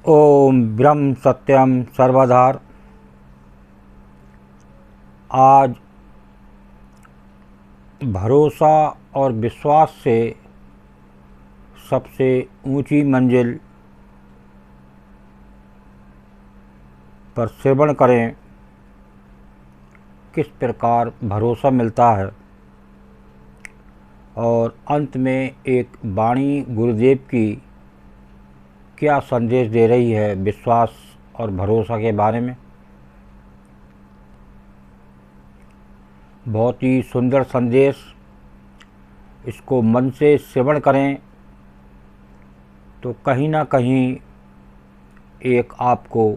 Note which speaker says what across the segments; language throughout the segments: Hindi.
Speaker 1: ओम ब्रह्म सत्यम सर्वधार। आज भरोसा और विश्वास से सबसे ऊंची मंजिल पर श्रवण करें किस प्रकार भरोसा मिलता है, और अंत में एक वाणी गुरुदेव की क्या संदेश दे रही है विश्वास और भरोसा के बारे में। बहुत ही सुंदर संदेश। इसको मन से श्रवण करें तो कहीं ना कहीं एक आपको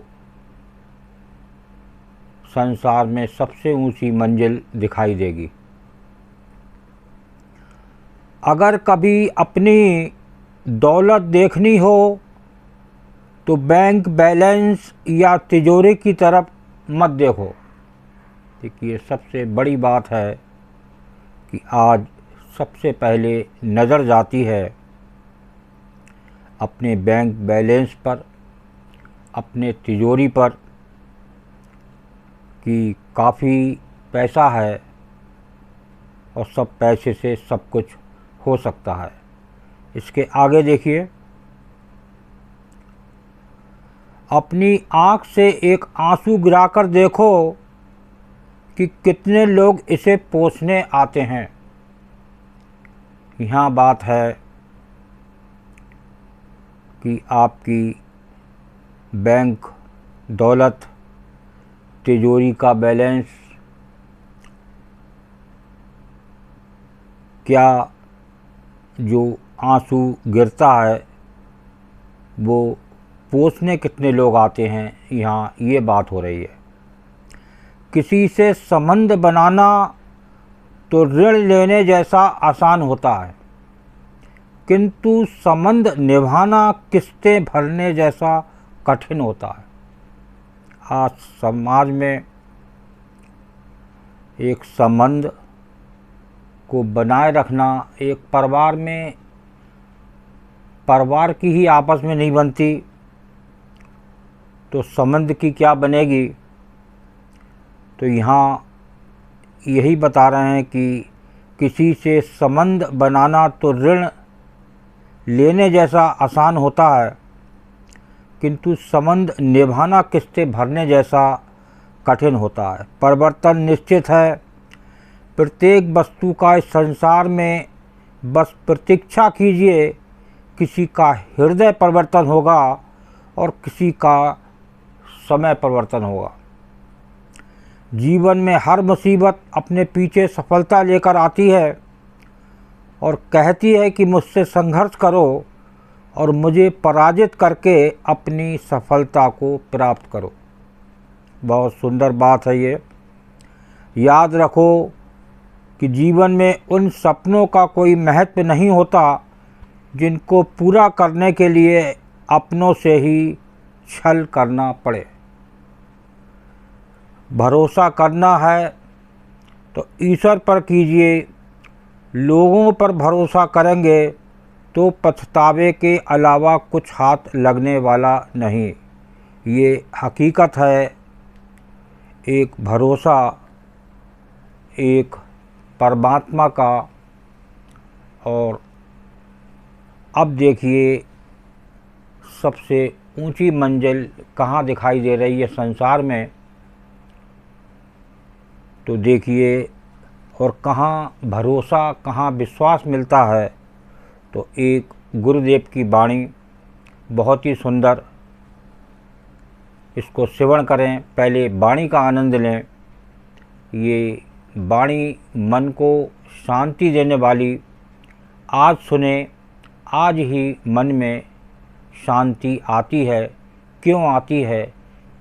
Speaker 1: संसार में सबसे ऊंची मंजिल दिखाई देगी। अगर कभी अपनी दौलत देखनी हो तो बैंक बैलेंस या तिजोरी की तरफ मत देखो। देखिए, सबसे बड़ी बात है कि आज सबसे पहले नज़र जाती है अपने बैंक बैलेंस पर, अपने तिजोरी पर कि काफ़ी पैसा है और सब पैसे से सब कुछ हो सकता है। इसके आगे देखिए, अपनी आँख से एक आंसू गिराकर देखो कि कितने लोग इसे पोंछने आते हैं। यहाँ बात है कि आपकी बैंक दौलत, तिजोरी का बैलेंस क्या जो आंसू गिरता है वो पोंछने कितने लोग आते हैं, यहाँ ये बात हो रही है। किसी से संबंध बनाना तो ऋण लेने जैसा आसान होता है, किंतु संबंध निभाना किस्तें भरने जैसा कठिन होता है। आज समाज में एक संबंध को बनाए रखना, एक परिवार में परिवार की ही आपस में नहीं बनती तो संबंध की क्या बनेगी। तो यहाँ यही बता रहे हैं कि किसी से संबंध बनाना तो ऋण लेने जैसा आसान होता है, किंतु संबंध निभाना किस्तें भरने जैसा कठिन होता है। परिवर्तन निश्चित है। प्रत्येक वस्तु का इस संसार में बस प्रतीक्षा कीजिए, किसी का हृदय परिवर्तन होगा और किसी का समय परिवर्तन होगा। जीवन में हर मुसीबत अपने पीछे सफलता लेकर आती है और कहती है कि मुझसे संघर्ष करो और मुझे पराजित करके अपनी सफलता को प्राप्त करो। बहुत सुंदर बात है ये। याद रखो कि जीवन में उन सपनों का कोई महत्व नहीं होता जिनको पूरा करने के लिए अपनों से ही छल करना पड़े। भरोसा करना है तो ईश्वर पर कीजिए। लोगों पर भरोसा करेंगे तो पछतावे के अलावा कुछ हाथ लगने वाला नहीं। ये हकीकत है। एक भरोसा एक परमात्मा का। और अब देखिए, सबसे ऊंची मंजिल कहाँ दिखाई दे रही है संसार में। तो देखिए, और कहाँ भरोसा, कहाँ विश्वास मिलता है। तो एक गुरुदेव की वाणी बहुत ही सुंदर, इसको श्रवण करें। पहले वाणी का आनंद लें। ये वाणी मन को शांति देने वाली। आज सुने, आज ही मन में शांति आती है। क्यों आती है?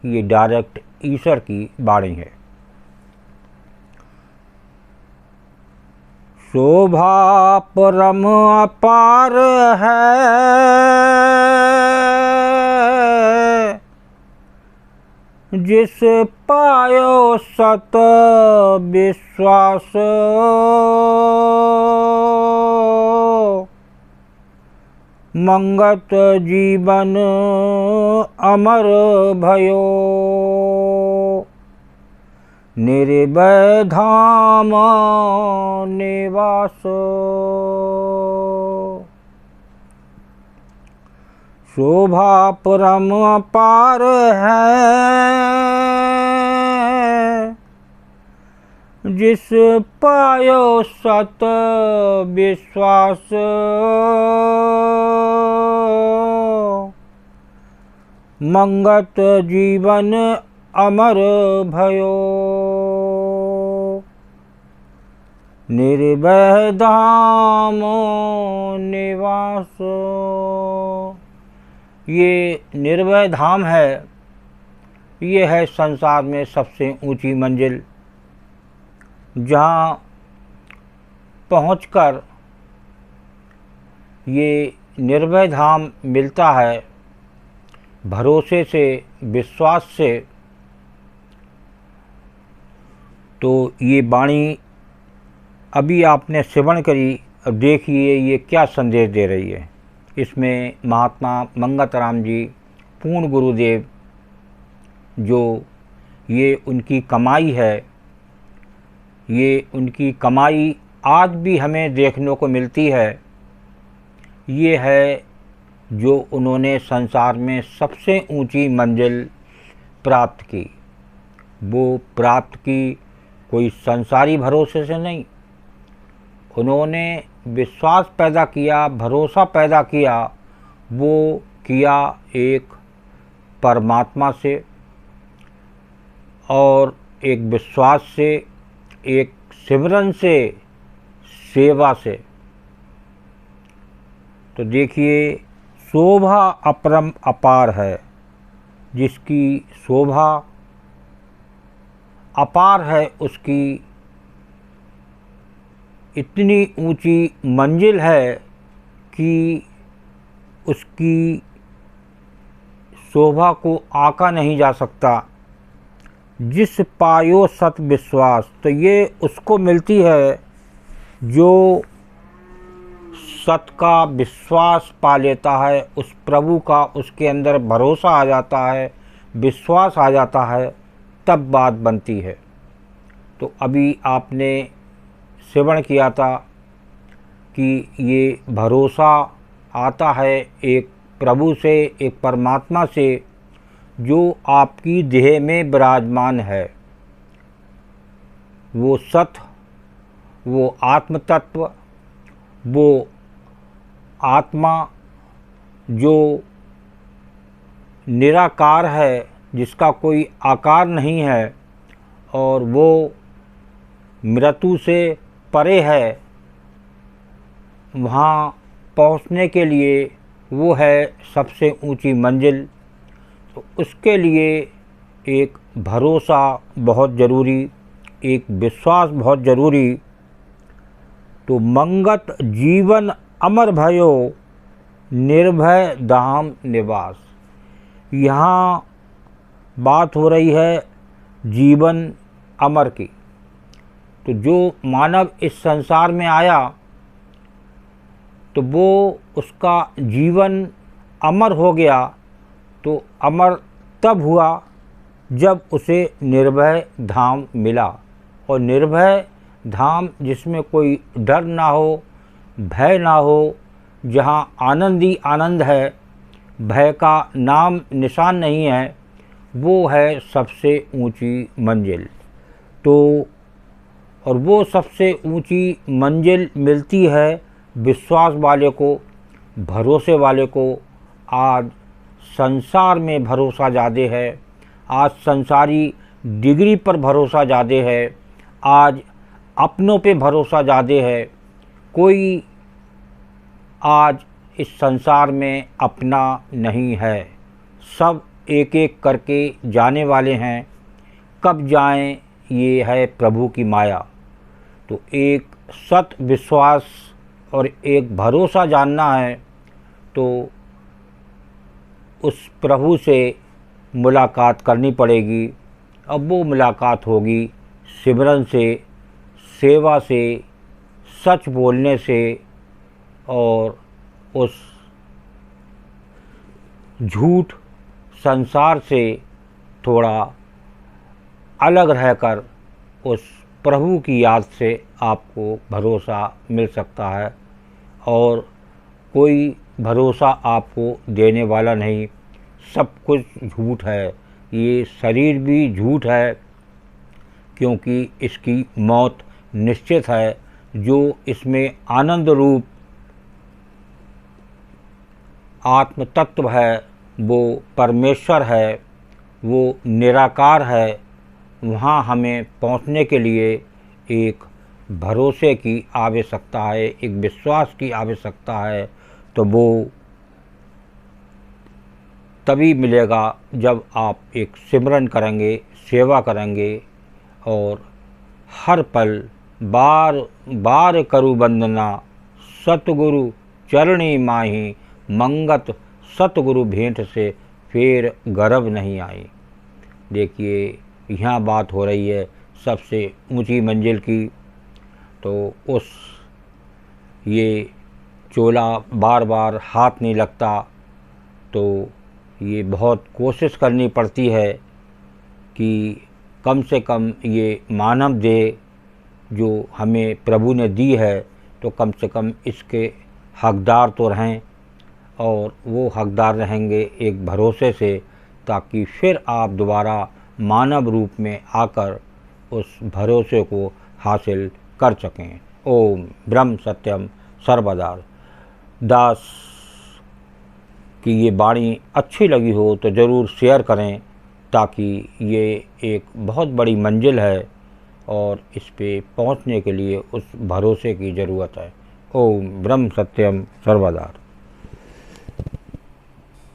Speaker 1: ये डायरेक्ट ईश्वर की वाणी है। शोभा परम अपार है, जिस पायो सत विश्वास। मंगत जीवन अमर भयो, निर्भय धाम निवास। शोभा परम अपार है, जिस पायो सत विश्वास। मंगत जीवन अमर भयो, निर्भय धाम निवास। ये निर्भय धाम है, ये है संसार में सबसे ऊंची मंजिल, जहाँ पहुंचकर ये निर्भय धाम मिलता है भरोसे से, विश्वास से। तो ये वाणी अभी आपने श्रवण करी, अब देखिए ये क्या संदेश दे रही है। इसमें महात्मा मंगतराम जी पूर्ण गुरुदेव, जो ये उनकी कमाई है, ये उनकी कमाई आज भी हमें देखने को मिलती है। ये है जो उन्होंने संसार में सबसे ऊंची मंजिल प्राप्त की। वो प्राप्त की कोई संसारी भरोसे से नहीं, उन्होंने विश्वास पैदा किया, भरोसा पैदा किया, वो किया एक परमात्मा से और एक विश्वास से, एक सिमरन से, सेवा से। तो देखिए, शोभा अपरम अपार है, जिसकी शोभा अपार है, उसकी इतनी ऊंची मंजिल है कि उसकी शोभा को आंका नहीं जा सकता। जिस पायो सत विश्वास, तो ये उसको मिलती है जो सत का विश्वास पा लेता है, उस प्रभु का उसके अंदर भरोसा आ जाता है, विश्वास आ जाता है, तब बात बनती है। तो अभी आपने श्रवण किया था कि ये भरोसा आता है एक प्रभु से, एक परमात्मा से, जो आपकी देह में विराजमान है। वो सत, वो आत्म तत्व, वो आत्मा जो निराकार है, जिसका कोई आकार नहीं है और वो मृत्यु से परे है, वहाँ पहुँचने के लिए वो है सबसे ऊंची मंजिल। तो उसके लिए एक भरोसा बहुत ज़रूरी, एक विश्वास बहुत ज़रूरी। तो मंगत जीवन अमर भयो, निर्भय धाम निवास। यहाँ बात हो रही है जीवन अमर की। तो जो मानव इस संसार में आया, तो वो उसका जीवन अमर हो गया। तो अमर तब हुआ जब उसे निर्भय धाम मिला। और निर्भय धाम जिसमें कोई डर ना हो, भय ना हो, जहाँ आनंद ही आनंद है, भय का नाम निशान नहीं है, वो है सबसे ऊंची मंजिल। तो और वो सबसे ऊंची मंजिल मिलती है विश्वास वाले को, भरोसे वाले को। आज संसार में भरोसा ज़्यादा है, आज संसारी डिग्री पर भरोसा ज़्यादा है, आज अपनों पे भरोसा ज़्यादा है। कोई आज इस संसार में अपना नहीं है, सब एक एक करके जाने वाले हैं। कब जाएं, ये है प्रभु की माया। तो एक सत विश्वास और एक भरोसा जानना है, तो उस प्रभु से मुलाकात करनी पड़ेगी। अब वो मुलाकात होगी सिमरन से, सेवा से, सच बोलने से और उस झूठ संसार से थोड़ा अलग रहकर उस प्रभु की याद से आपको भरोसा मिल सकता है। और कोई भरोसा आपको देने वाला नहीं, सब कुछ झूठ है। ये शरीर भी झूठ है, क्योंकि इसकी मौत निश्चित है। जो इसमें आनंद रूप आत्म तत्व है, वो परमेश्वर है, वो निराकार है। वहाँ हमें पहुँचने के लिए एक भरोसे की आवश्यकता है, एक विश्वास की आवश्यकता है। तो वो तभी मिलेगा जब आप एक सिमरन करेंगे, सेवा करेंगे और हर पल बार बार करु वंदना, सतगुरु चरणी माही, मंगत सतगुरु भेंट से फिर गर्भ नहीं आई। देखिए, यहाँ बात हो रही है सबसे ऊंची मंजिल की। तो उस ये चोला बार बार हाथ नहीं लगता, तो ये बहुत कोशिश करनी पड़ती है कि कम से कम ये मानव देह जो हमें प्रभु ने दी है, तो कम से कम इसके हकदार तो रहें। और वो हकदार रहेंगे एक भरोसे से, ताकि फिर आप दोबारा मानव रूप में आकर उस भरोसे को हासिल कर सकें। ओम ब्रह्म सत्यम सर्वदा। दास की ये वाणी अच्छी लगी हो तो ज़रूर शेयर करें, ताकि ये एक बहुत बड़ी मंजिल है और इस पे पहुंचने के लिए उस भरोसे की ज़रूरत है। ओम ब्रह्म सत्यम सर्वदा।